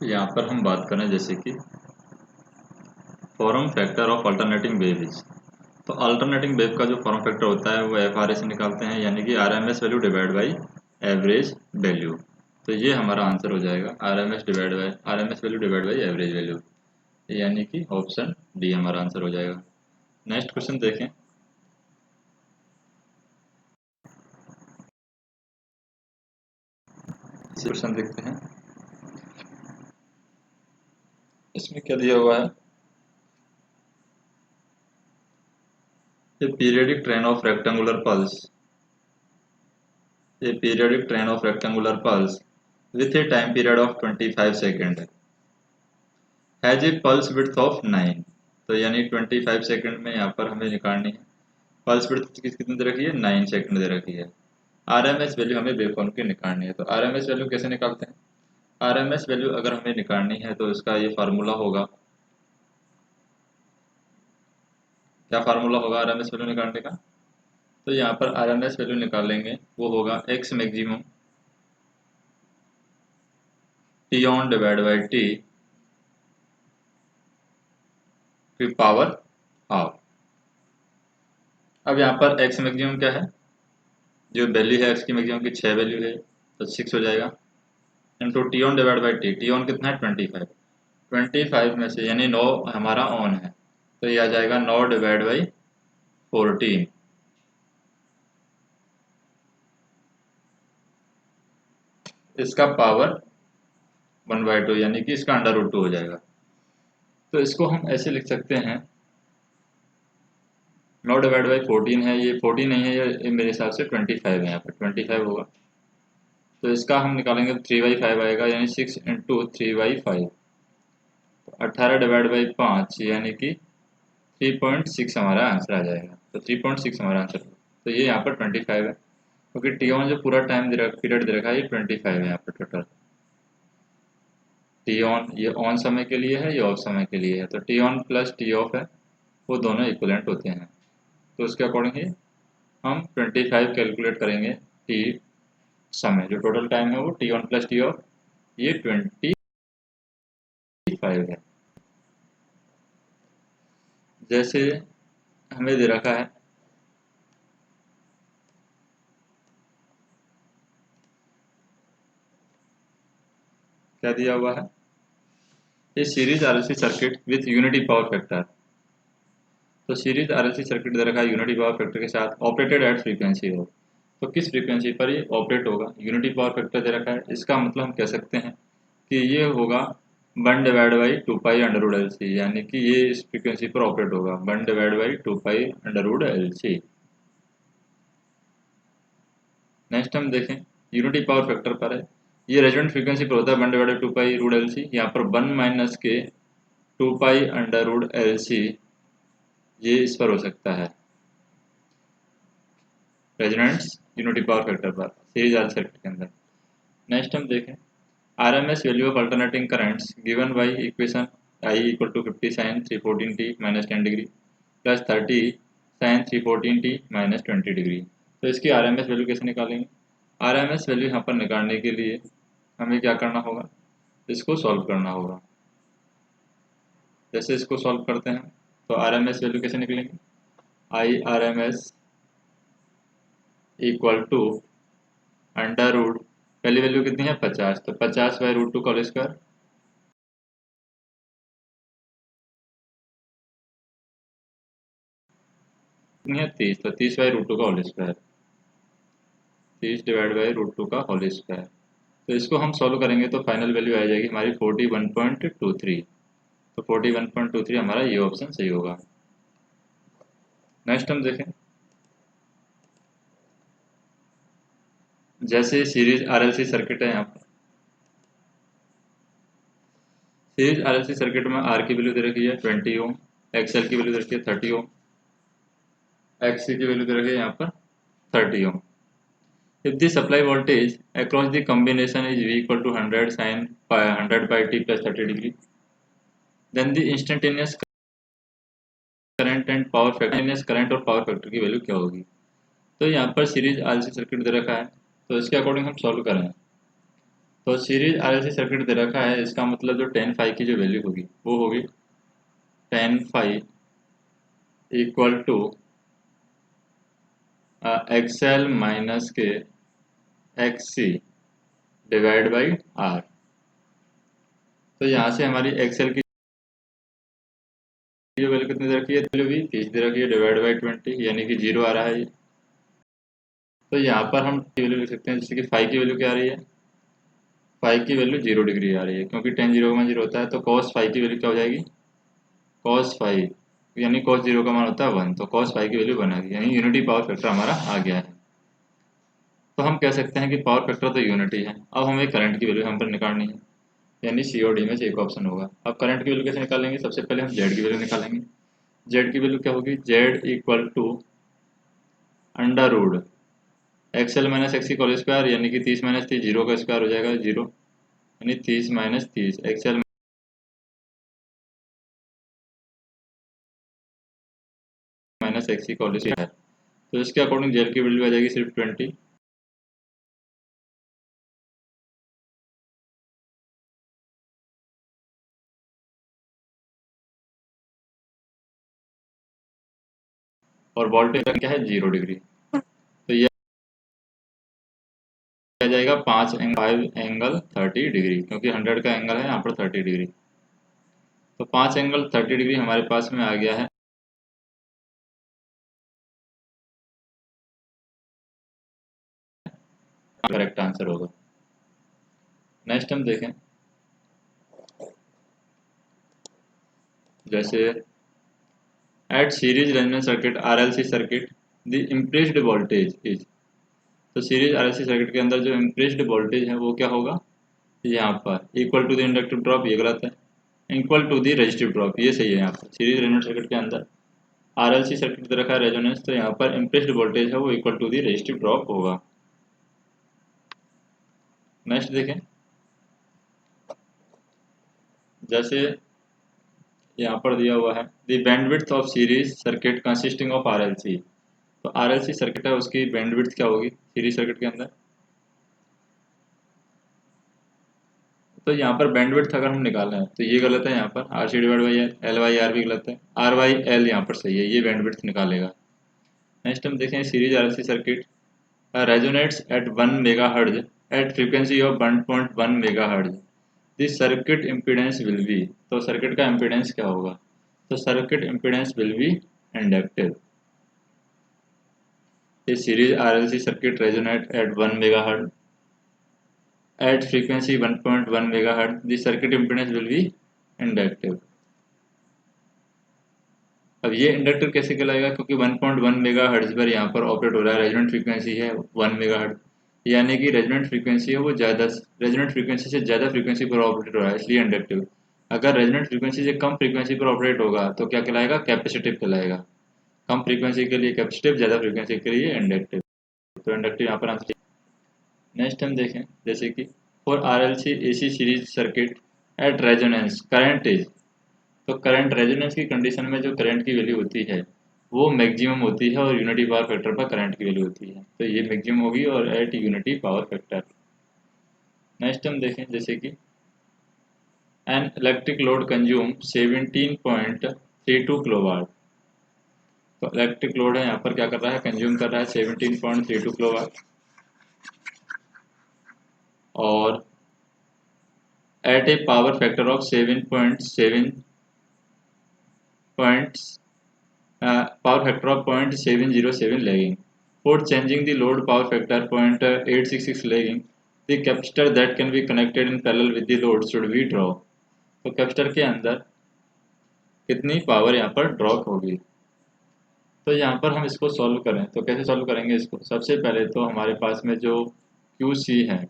यहाँ पर हम बात करें जैसे कि form factor of alternating wave is, तो अल्टरनेटिंग वेव का जो फॉर्म फैक्टर होता है वो एफ आर ए से निकालते हैं, यानी कि R M S value divide by average value. तो ये हमारा आंसर हो जाएगा R M S divide by R M S value divide by average value, यानी कि ऑप्शन डी हमारा आंसर हो जाएगा। नेक्स्ट क्वेश्चन देखें। क्वेश्चन देखते हैं, इसमें क्या दिया हुआ है। A periodic train of rectangular pulse, a periodic train of rectangular pulse with a time period of 25 seconds has a pulse width of 9। तो यानी 25 सेकंड में यहाँ पर हमें निकालनी है। पल्स विड्थ कितनी दे रखी है, 9 सेकंड दे रखी है। आरएमएस वैल्यू हमें वेवफॉर्म की निकालनी है। तो आरएमएस वैल्यू कैसे निकालते हैं, आरएमएस वैल्यू अगर हमें निकालनी है तो इसका ये फार्मूला होगा। क्या फार्मूला होगा आरएमएस वैल्यू निकालने का, तो यहाँ पर आरएमएस वैल्यू निकालेंगे वो होगा x maximum T on divide by T की पावर हाफ। अब यहाँ पर एक्स मैक्सिमम क्या है, जो वैल्यू है एक्स की मैक्सिमम की 6 वैल्यू है तो 6 हो जाएगा, into T on divide by T on कितना है 25। 25 में से यानी 9 हमारा ऑन है तो ये आ जाएगा 9 डिवाइड बाई 14, इसका पावर 1/2 यानी कि इसका अंडर रूट 2 हो जाएगा। तो इसको हम ऐसे लिख सकते हैं, 9 डिवाइड बाई 14 है, ये 14 नहीं है, ये मेरे हिसाब से 25 है, यहाँ पर 25 होगा। तो इसका हम निकालेंगे तो 3/5 आएगा, यानी 6 इंटू 3/5, 18 डिवाइड बाई 5 यानी कि 3.6 हमारा आंसर आ जाएगा। तो 3.6 हमारा आंसर, तो ये यहाँ पर 25 है, क्योंकि टी ऑन जो पूरा टाइम दे रखा पीरियड दे रखा है ये 25 है यहाँ पर टोटल। टी ऑन ये ऑन समय के लिए है, ये ऑफ समय के लिए है, तो T on plus T of है वो दोनों इक्वलेंट होते हैं। तो उसके अकॉर्डिंग ही हम 25 कैलकुलेट करेंगे टी समय, जो टोटल टाइम है वो T on plus T of ये 25 है। जैसे हमें दे रखा है क्या दिया हुआ है, ये series RLC circuit with unity power factor. तो सीरीज आरएलसी सर्किट दे रखा है यूनिटी पावर फैक्टर के साथ, ऑपरेटेड एट फ्रीक्वेंसी हो, तो किस फ्रीक्वेंसी पर ये ऑपरेट होगा, यूनिटी पावर फैक्टर दे रखा है। इसका मतलब हम कह सकते हैं कि ये होगा 1 divide by 2 pi under root L C, यानी कि ये इस फ्रीक्वेंसी पर ऑपरेट होगा 1 divide by 2 pi under root L C. Next हम देखें, यूनिटी पावर फैक्टर पर है, ये रेजोनेंट फ्रीक्वेंसी पर होता है 1 divide 2 pi root L C, यहाँ पर 1 माइनस के 2 pi under root L C ये इस पर हो सकता है रेजोनेंस यूनिटी पावर फैक्टर पर सीरीज आर सर्किट के अंदर। नेक्स्ट हम देखें, RMS value of alternating currents given by equation I equal to 50 sine 314t minus 10 degree plus 30 sine 314t minus 20 degree. तो इसकी आरएमएस वैल्यू कैसे निकालेंगे, आरएमएस वैल्यू यहाँ पर निकालने के लिए हमें क्या करना होगा, इसको सॉल्व करना होगा। जैसे इसको सॉल्व करते हैं तो आरएमएस वैल्यू कैसे निकलेंगे, I R M S equal to under root, पहली वैल्यू कितनी है 50, तो 50/√2 का होल स्क्वायर कितनी है 30, तो 30/√2 का होल स्क्वायर, 30 डिवाइड बाई √2 का होल स्क्वायर। तो इसको हम सॉल्व करेंगे तो फाइनल वैल्यू आ जाएगी हमारी 41.23। तो 41.23 हमारा ये ऑप्शन सही होगा। नेक्स्ट हम देखें, जैसे सीरीज आरएलसी सर्किट है, यहाँ पर सीरीज आरएलसी सर्किट में आर की वैल्यू दे रखी है 20 ओम, एक्सएल की वैल्यू दे रखी है 30 ओम, एक्ससी की वैल्यू दे रखी है यहाँ पर 30 ओम। If the supply voltage across the combination is V equal to 100 sin 100 by t plus 30 degree, then the instantaneous current and power factor, instantaneous current और पावर फैक्टर की वैल्यू क्या होगी। तो यहाँ पर सीरीज आरएलसी सर्किट दे रखा है, तो इसके अकॉर्डिंग हम सॉल्व करें तो सीरीज आरएलसी सर्किट दे रखा है, इसका मतलब जो टेन फाई की जो वैल्यू होगी वो होगी tan phi equal to XL minus के एक्ससी डिवाइड बाई आर। तो यहाँ से हमारी एक्सएल की जो वैल्यू कितनी दे रखी है, वैल्यू भी 30 दे रखी है डिवाइड बाई 20, यानी कि 0 आ रहा है ये। तो यहाँ पर हम वैल्यू लिख सकते हैं, जैसे कि फाई की वैल्यू क्या आ रही है, फाई की वैल्यू 0 डिग्री आ रही है, क्योंकि टेन 0 का 0 होता है। तो कॉस फाई की वैल्यू क्या हो जाएगी, कॉस फाई यानी कॉस 0 का मान होता है 1, तो कॉस फाई की वैल्यू 1 आ गई, यानी यूनिटी पावर फैक्टर हमारा आ गया है। तो हम कह सकते हैं कि पावर फैक्टर तो यूनिटी है। अब हमें करंट की वैल्यू हम पर निकालनी है, यानी सी और डी में से एक ऑप्शन होगा। अब करंट की वैल्यू कैसे निकालेंगे, सबसे पहले हम जेड की वैल्यू निकालेंगे। जेड की वैल्यू क्या होगी, Z equal to under root XL minus XC whole square, यानी कि 30 माइनस 30 0 का स्क्वायर हो जाएगा 0, यानी 30 minus 30 XL minus XC whole square. तो इसके अकॉर्डिंग जेड की वैल्यू आ जाएगी सिर्फ 20। और वोल्टेज क्या है 0 डिग्री, तो ये आ जाएगा 5 एंगल 30 डिग्री, क्योंकि 100 का एंगल है यहाँ पर 30 डिग्री। तो 5 एंगल 30 डिग्री हमारे पास में आ गया है, करेक्ट आंसर होगा। नेक्स्ट हम देखें, जैसे at series resonance circuit RLC circuit the impressed voltage is. तो सीरीज आरएलसी सर्किट के अंदर जो इम्प्रेस्ड वोल्टेज है वो क्या होगा, यहाँ पर equal to the inductive drop, ये गलत है, equal to the resistive drop ये सही है। यहाँ पर सीरीज रेजोनेंस सर्किट के अंदर आरएलसी सर्किट दे रखा है रेजोनेंस, तो यहाँ पर इम्प्रेस्ड वोल्टेज है वो equal to the resistive drop होगा। नेक्स्ट देखें, जैसे यहाँ पर दिया हुआ है the bandwidth of series circuit consisting of RLC. तो आरएलसी सर्किट है उसकी बैंडविड्थ क्या होगी सीरीज सर्किट के अंदर, तो यहाँ पर बैंडविड्थ अगर हम निकालना है तो ये गलत है, यहाँ पर R C divide by L Y R भी गलत है, आर वाई एल यहाँ पर सही है, ये बैंडविड्थ निकालेगा। नेक्स्ट हम देखें series RLC circuit resonates at 1 megahertz at frequency of 1.1 megahertz, this circuit impedance will be. तो सर्किट का इम्पीडेंस क्या होगा, तो circuit impedance will be inductive. A series RLC circuit resonate at 1 megahertz at frequency 1.1 megahertz. The circuit impedance will be inductive. अब ये inductor कैसे कहलाएगा, क्योंकि 1.1 मेगाहर्ट्ज पर यहाँ पर ऑपरेट हो रहा है, रेजोनेंट फ्रीक्वेंसी है 1 मेगाहर्ट्ज, यानी कि रेजोनेंट फ्रीक्वेंसी है वो ज़्यादा, रेजोनेंट फ्रीक्वेंसी से ज़्यादा फ्रीक्वेंसी पर ऑपरेट हो रहा है, इसलिए इंडक्टिव। अगर रेजोनेंट फ्रीक्वेंसी से कम फ्रीक्वेंसी पर ऑपरेट होगा तो क्या कहलाएगा, कैपेसिटिव कहलाएगा। कम फ्रीक्वेंसी के लिए कैपेसिटिव, ज़्यादा फ्रीक्वेंसी के लिए इंडक्टिव। तो इंडक्टिव यहाँ पर आंसर। नेक्स्ट हम देखें, जैसे कि for RLC AC series circuit at resonance current is. तो करंट रेजोनेंस की कंडीशन में जो करंट की वैल्यू होती है वो मैक्सिमम होती है, और यूनिटी पावर फैक्टर पर करंट की वैल्यू होती है, तो ये मैक्सिमम होगी और eight unity power factor. Next हम देखें, जैसे कि an electric load consume 17.32 kilowatt. तो इलेक्ट्रिक लोड है यहाँ पर क्या कर रहा है, कंज्यूम कर रहा है 17.32 किलोवाट, और at a power factor of 7.7 points power factor of 0.707 lagging. For changing the load power factor 0.866 lagging, the capacitor that can be connected in parallel with the load should be draw. तो capacitor के अंदर कितनी power यहाँ पर drop होगी। तो यहाँ पर हम इसको सॉल्व करें तो कैसे सॉल्व करेंगे इसको, सबसे पहले तो हमारे पास में जो QC है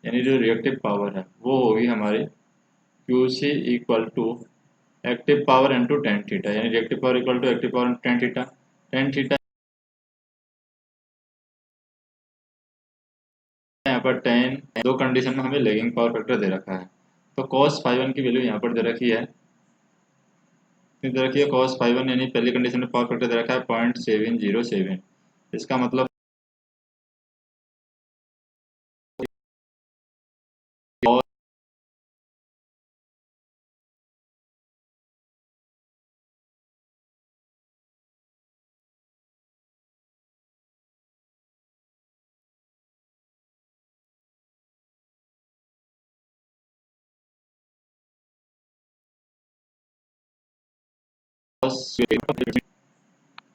यानी जो रिएक्टिव पावर है वो होगी हमारी QC equal to active power into tan theta, यानी reactive power equal to active power tan theta. Tan theta यहाँ पर टेन, दो कंडीशन में हमें लैगिंग पावर फैक्टर दे रखा है। तो cos फाइव वन की वैल्यू यहाँ पर दे रखी है, cos फाइव वन, यानी पहली कंडीशन में पावर फैक्टर दे रखा है 0.707। इसका मतलब और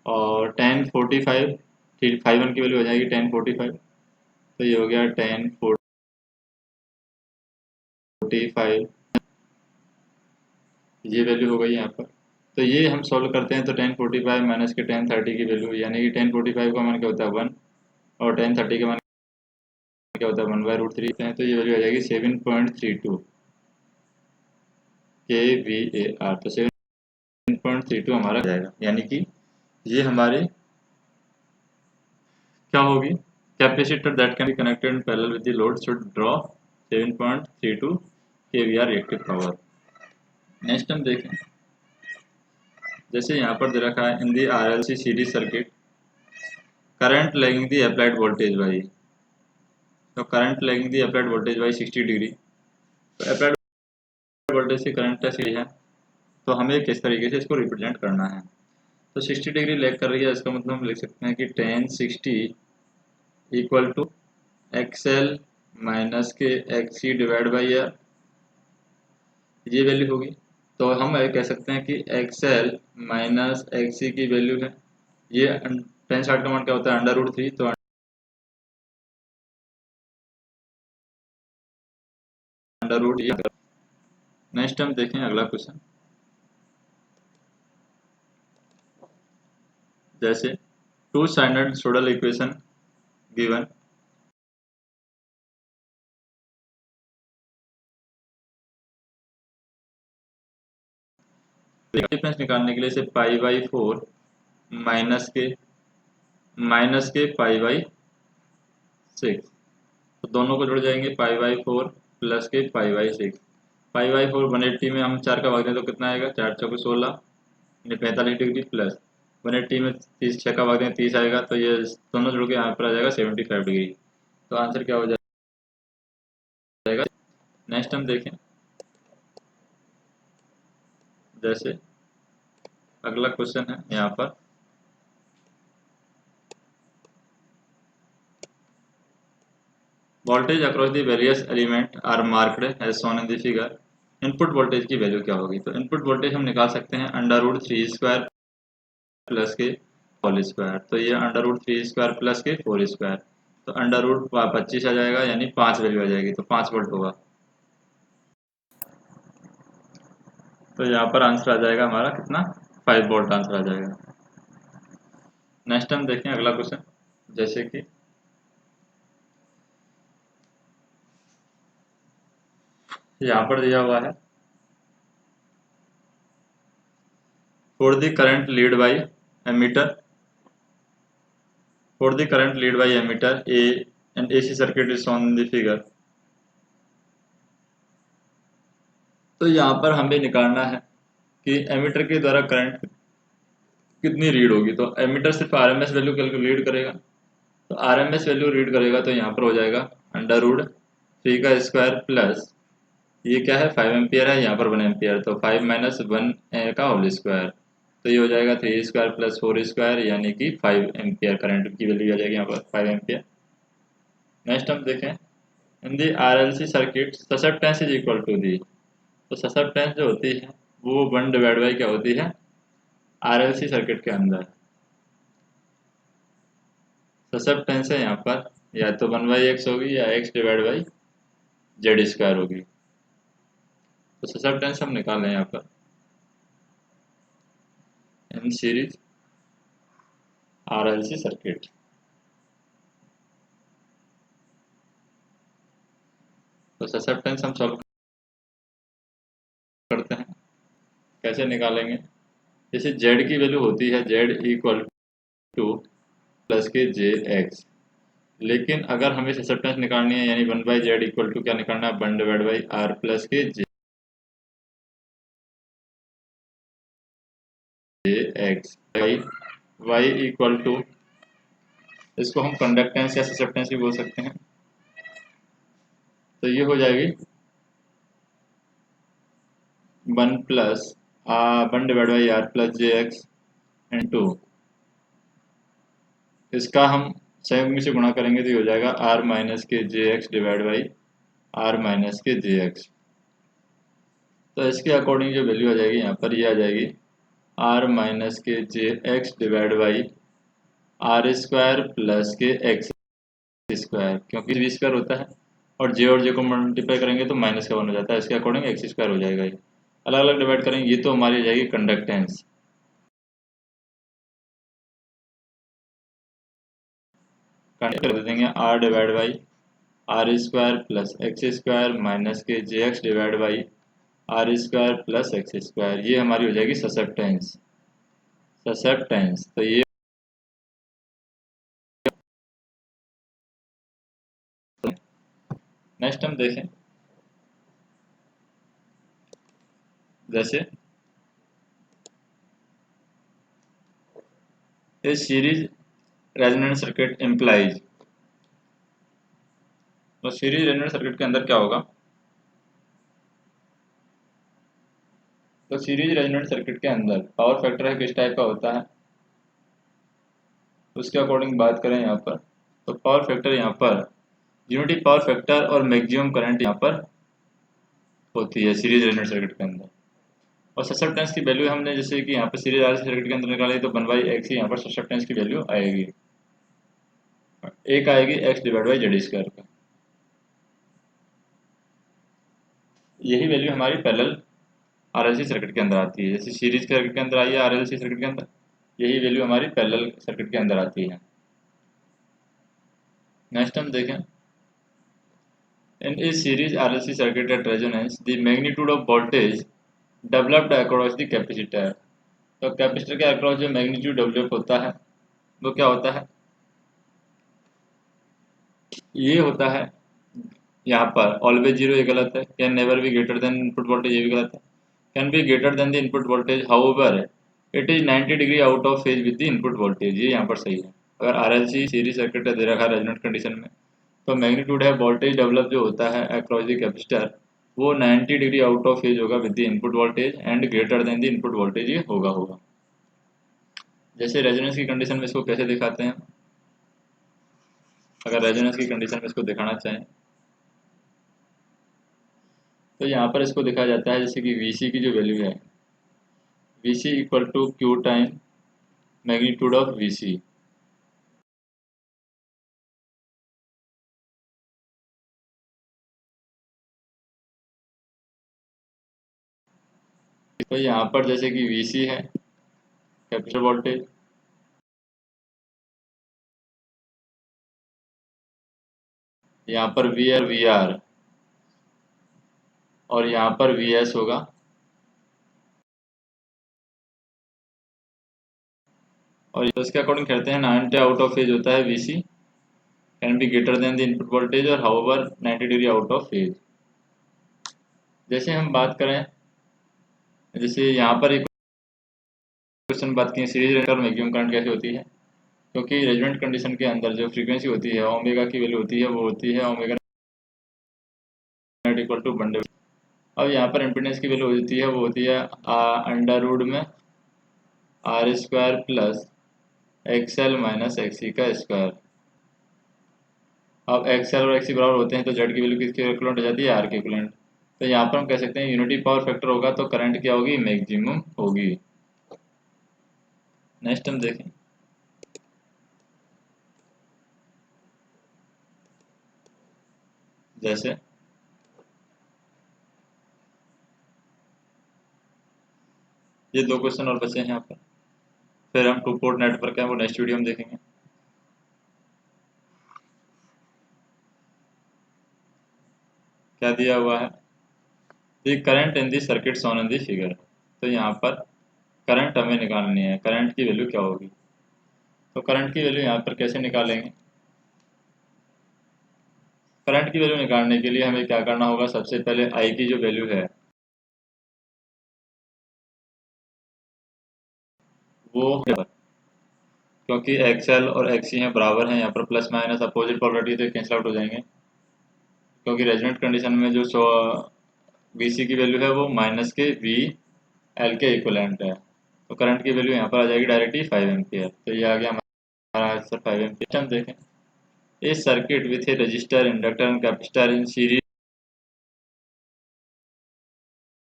और 1045 5 1 की वैल्यू हो जाएगी 1045। तो ये हो गया 1045, ये वैल्यू हो गई यहाँ पर। तो ये हम सॉल्व करते हैं तो 1045 माइनस के 1030 की वैल्यू, यानी कि 1045 का मान क्या होता है 1 और 1030 का मान क्या होता है 1/√3 हैं, तो ये वैल्यू आ जाएगी 7.32 kVAR। तो 7.32 हमारा आ जाएगा, यानी कि ये हमारी क्या होगी, capacitor that can be connected in parallel with the load should draw 7.32 kVAR reactive power. Next हम देखें, जैसे यहाँ पर दे रखा है in the RLC series circuit current lagging the applied voltage by, तो current lagging the applied voltage by 60 degree. तो अप्लाइड वोल्टेज की करंट ऐसी है, तो हमें किस तरीके से इसको रिप्रेजेंट करना है। तो 60 डिग्री लैग कर रही है, इसका मतलब हम लिख सकते हैं कि tan 60 equal to XL minus के XC डिवाइड बाई R, ये वैल्यू होगी। तो हम कह सकते हैं कि XL माइनस XC की वैल्यू है, ये tan 60 का मान क्या होता है √3, तो √। नेक्स्ट हम देखें अगला क्वेश्चन, जैसे two sinusoidal equation given, difference निकालने के लिए से π/4 माइनस के π/6, तो दोनों को जुड़ जाएंगे π/4 प्लस के π/6। π/4 180 में हम 4 का भाग दें तो कितना आएगा, 4 चौके 16 यानी 45 डिग्री, प्लस 180 में 30 6 का भाग दें 30 आएगा, तो ये दोनों जुड़ के यहाँ पर आ जाएगा 75 डिग्री। तो आंसर क्या हो जाएगा। नेक्स्ट हम देखें, जैसे अगला क्वेश्चन है यहाँ पर, voltage across the various element are marked as shown in the figure, input voltage की वैल्यू क्या होगी। तो इनपुट वोल्टेज हम निकाल सकते हैं √3² प्लस के होल स्क्वायर, तो ये √3² प्लस के 4², तो √25 आ जाएगा, यानी 5 वैल्यू आ जाएगी, तो 5 वोल्ट होगा। तो यहाँ पर आंसर आ जाएगा हमारा कितना, 5 वोल्ट आंसर आ जाएगा। नेक्स्ट हम देखें अगला क्वेश्चन, जैसे कि यहाँ पर दिया हुआ है for the current lead by ammeter, for the current lead by ammeter an AC circuit is shown in the figure। तो यहाँ पर हमें निकालना है कि एमीटर के द्वारा करंट कितनी रीड होगी। तो एमीटर सिर्फ RMS वैल्यू कैलकुलेट करेगा, तो RMS वैल्यू रीड करेगा, तो यहाँ पर हो जाएगा √3 का स्क्वायर प्लस ये क्या है 5 एम्पियर है, यहाँ पर 1 एम्पियर, तो 5 माइनस 1 का होल स्क्वायर, तो ये हो जाएगा 3² प्लस 4², यानी कि 5 एम्पियर करंट की वैल्यू आ जाएगी यहाँ पर 5 एम्पियर। नेक्स्ट हम देखें, in the RLC circuit susceptance is equal to the, तो ससेप्टेंस जो होती है वो 1 डिवाइड बाई क्या होती है RLC सर्किट के अंदर। ससेप्टेंस है यहाँ पर या तो 1/x होगी या x डिवाइड बाई Z² होगी। तो ससेप्टेंस हम निकाल लें यहाँ पर इन सीरीज RLC सर्किट। तो ससेप्टेंस हम सॉल्व करते हैं, कैसे निकालेंगे, जैसे Z की वैल्यू होती है Z इक्वल टू प्लस के JX, लेकिन अगर हमें ससेप्टेंस निकालनी है यानी 1/Z इक्वल टू क्या निकालना है 1 डिवाइड बाई R प्लस के JX, Y इक्वल टू, इसको हम कंडक्टेंस या ससेप्टेंस भी बोल सकते हैं, तो ये हो जाएगी 1 divide by R plus J X into, इसका हम संयुग्म से गुणा करेंगे तो ये हो जाएगा R minus k j X divide by R minus k j x. तो इसके अकॉर्डिंग जो वैल्यू आ जाएगी यहाँ पर ये आ जाएगी R minus k j X divide by R square plus k X square, क्योंकि बी स्क्वायर होता है और जे और जे को मल्टीप्लाई करेंगे तो माइनस का वन हो जाता है, इसके अकॉर्डिंग एक्स स्क्वायर हो जाएगा। ये अलग अलग डिवाइड करेंगे, ये तो हमारी हो जाएगी कंडक्टेंस। कर देंगे R divide by R square plus X square minus k j X divide by R square plus X square, ये हमारी हो जाएगी ससेप्टेंस। ससेप्टेंस तो ये नेक्स्ट हम देखें, जैसे ए सीरीज रेजोनेंट सर्किट इम्प्लाइज, तो सीरीज रेजोनेंट सर्किट के अंदर क्या होगा, तो सीरीज रेजोनेंट सर्किट के अंदर पावर फैक्टर है किस टाइप का होता है, उसके अकॉर्डिंग बात करें यहाँ पर, तो पावर फैक्टर यहाँ पर यूनिटी पावर फैक्टर और मैक्सिमम करंट यहाँ पर होती है सीरीज रेजोनेंट सर्किट के अंदर। और ससेप्टेंस की वैल्यू हमने जैसे कि यहाँ पर सीरीज आरसी सर्किट के अंदर निकाली तो 1/x ही यहाँ पर ससेप्टेंस की वैल्यू आएगी, एक आएगी x divide by Z square का। यही वैल्यू हमारी पैरेलल आरएलसी सर्किट के अंदर आती है, जैसे सीरीज सर्किट के अंदर आई है आरएलसी सर्किट के अंदर, यही वैल्यू हमारी पैरेलल सर्किट के अंदर आती है। नेक्स्ट हम देखें, in a series RLC circuit at resonance the magnitude of voltage developed across the capacitor, तो कैपेसिटर के अक्रॉस जो मैग्नीट्यूड डेवलप होता है वो क्या होता है, ये होता है यहाँ पर ऑलवेज जीरो, ये गलत है, can never be greater then input voltage, ये भी गलत है, can be greater than the input voltage however it is 90 degree out of phase with the input voltage, ये यहाँ पर सही है। अगर आरएलसी सीरीज सर्किट दे रखा है रेजोनेंट कंडीशन में, तो मैग्नीट्यूड है वोल्टेज डेवलप जो होता है अक्रॉस द कैपेसिटर वो 90 डिग्री आउट ऑफ फेज होगा with the input voltage and greater than the input voltage ये होगा। जैसे रेजोनेंस की कंडीशन में इसको कैसे दिखाते हैं, अगर रेजोनेंस की कंडीशन में इसको दिखाना चाहें तो यहाँ पर इसको दिखाया जाता है जैसे कि Vc की जो वैल्यू है Vc equal to Q time magnitude of Vc, तो यहाँ पर जैसे कि Vc है कैपेसिटर वोल्टेज, यहाँ पर वी आर वी आर और यहाँ पर वी एस होगा, और इसके अकॉर्डिंग करते हैं 90 आउट ऑफ फेज होता है Vc can be greater than the input voltage और however 90 degree out of phase. जैसे हम बात करें, जैसे यहाँ पर एक क्वेश्चन बात की सीरीज और मैक्सिमम करंट कैसे होती है, क्योंकि रेजोनेंट कंडीशन के अंदर जो फ्रीक्वेंसी होती है ओमेगा की वैल्यू होती है वो होती है ओमेगा नॉट इक्वल टू 1। अब यहाँ पर इम्पीडेंस की वैल्यू होती है वो होती है अंडर रूट में R square plus XL minus XC का स्क्वायर। अब एक्सएल और एक्सी बराबर होते हैं तो जेड की वैल्यू किसके इक्वलेंट हो जाती है, आर के इक्वलेंट। तो यहाँ पर हम कह सकते हैं यूनिटी पावर फैक्टर होगा तो करंट क्या होगी, मैक्सिमम होगी। नेक्स्ट हम देखें, जैसे ये दो क्वेश्चन और बचे हैं यहाँ पर, फिर हम टू पोर्ट नेटवर्क है वो नेक्स्ट वीडियो में देखेंगे। क्या दिया हुआ है, दी current in the circuit shown in the figure, तो यहाँ पर करंट हमें निकालनी है, करंट की वैल्यू क्या होगी, तो करंट की वैल्यू यहाँ पर कैसे निकालेंगे, करंट की वैल्यू निकालने के लिए हमें क्या करना होगा, सबसे पहले आई की जो वैल्यू है वो, क्योंकि एक्सएल और एक्सी हैं बराबर हैं, यहाँ पर प्लस माइनस अपोजिट पोलरिटी से कैंसिल आउट हो जाएंगे, क्योंकि रेजोनेंट कंडीशन में जो VC की वैल्यू है वो माइनस के VL के इक्वलेंट है, तो करंट की वैल्यू यहाँ पर आ जाएगी डायरेक्टली 5 एम्पियर। तो ये आ गया हमारा आंसर 5 एम्पियर। हम देखें a circuit with a resistor, inductor and capacitor in series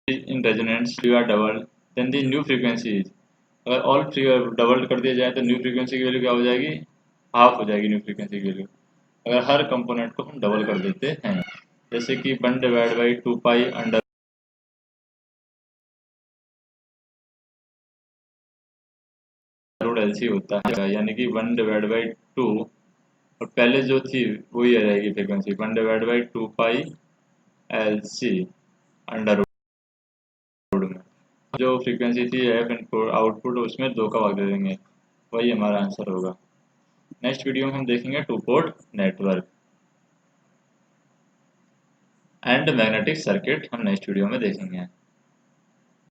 in resonance you are double, then the new frequency is, अगर ऑल डबल कर दिया जाए तो न्यू फ्रीक्वेंसी की वैल्यू क्या हो जाएगी, हाफ हो जाएगी न्यू फ्रीक्वेंसी की वैल्यू, अगर हर कंपोनेंट को हम डबल कर देते हैं। जैसे कि 1/2 पाई अंडर रूट LC होता है, यानी कि 1/2, और पहले जो थी वही आ जाएगी फ्रीक्वेंसी 1/2 पाई LC अंडर रूट में, जो फ्रीक्वेंसी थी एफ इनपुट आउटपुट उसमें 2 का भाग दे देंगे, वही हमारा आंसर होगा। नेक्स्ट वीडियो में हम देखेंगे two port network and magnetic circuit, हम नेक्स्ट वीडियो में देखेंगे।